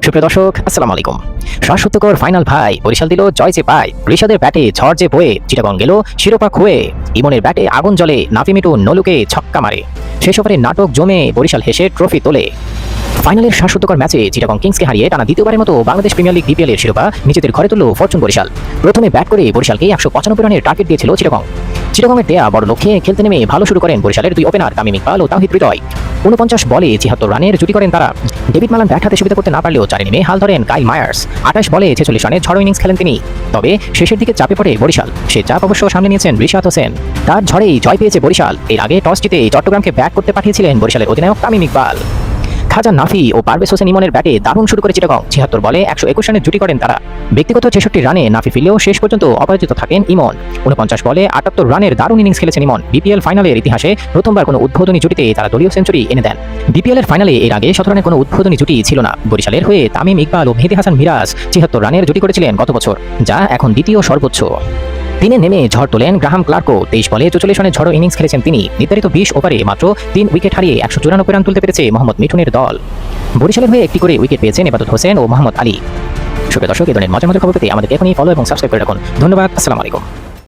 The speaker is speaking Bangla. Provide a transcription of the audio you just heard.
সুপ্রিয় দর্শক, আসসালামু আলাইকুম। শ্বাসরুদ্ধকর ফাইনাল ভাই, বরিশাল দিল জয় যে পায়, ঋষাদের ব্যাটে ঝড় যে বয়ে, চিটাগং গেল শিরোপা খুয়ে, ইমনের ব্যাটে আগুন জ্বলে, নাফি মিটু নলুকে ছক্কা মারে, শেষ ওভারে নাটক জমে বরিশাল হেসে ট্রফি তোলে। ফাইনালের শ্বাসরুদ্ধকর ম্যাচে চিটাগং কিংসকে হারিয়ে টানা দ্বিতীয়বারের মতো বাংলাদেশ প্রিমিয়ার লিগ বিপিএল এর শিরোপা নিজেদের ঘরে তুলল ফরচুন বরিশাল। প্রথমে ব্যাট করে বরিশালকে 195 রানের টার্গেট দিয়েছিল চিটাগংয়ের দেয়া বড় লক্ষ্যে খেলতে নেমে ভালো শুরু করেন বরিশালের দুই ওপেনার তামিম ইকবাল ও তাওহিদ হৃদয়। 49 বলে 76 রানের জুটি করেন তারা। ডেভিড মালান ব্যাট হাতে সুবিধা করতে না পারলেও চারে নেমে হাল ধরেন কাইল মায়ার্স। 28 বলে 46 রানের ঝড়ো ইনিংস খেলেন তিনি। তবে শেষের দিকে চাপে পড়ে বরিশাল, সে চাপ অবশ্য সামনে নিয়েছেন রিশাদ হোসেন। তার ঝড়েই জয় পেয়েছে বরিশাল। এর আগে টস জিতে চট্টগ্রামকে ব্যাট করতে পাঠিয়েছিলেন বরিশালের অধিনায়ক তামিম ইকবাল। খাজা নাফি ও পারভেজ হোসেন ইমনের ব্যাটে দারুণ শুরু করে চিটাগং। 76 বলে 121 রানের জুটি করেন তারা। ব্যক্তিগত 66 রানে নাফি ফিরলেও শেষ পর্যন্ত অপরাজিত থাকেন ইমন। 49 বলে 78 রানের দারুণ ইনিংস খেলেছেন ইমন। বিপিএল ফাইনালের ইতিহাসে প্রথমবার কোনো উদ্বোধনী জুটিতে তারা দলীয় সেঞ্চুরি এনে দেন। বিপিএল এর ফাইনালে এর আগে 17 রানের কোনো উদ্বোধনী জুটি ছিল না। বরিশালের হয়ে তামিম ইকবাল ও মেহেদী হাসান মিরাজ 76 রানের জুটি করেছিলেন গত বছর, যা এখন দ্বিতীয় সর্বোচ্চ। দিনে নেমে ঝড় তোলেন গ্রাহাম ক্লার্কও। 23 বলে 44 রানের ঝড়ো ইনিংস খেলেছেন তিনি। নির্ধারিত 20 ওভারে মাত্র 3 উইকেট হারিয়ে 194 রান তুলতে পেরেছে মোহাম্মদ মিঠুনের দল। বরিশালের হয়ে একটি করে উইকেট পেয়েছেন ইবাদত হোসেন ও মোহাম্মদ আলী। সুপ্রিয় দর্শক, এই ধরনের মজার খবর পেতে আমাদের এখনই ফলো এবং সাবস্ক্রাইব করে রাখুন। ধন্যবাদ। আসসালামু আলাইকুম।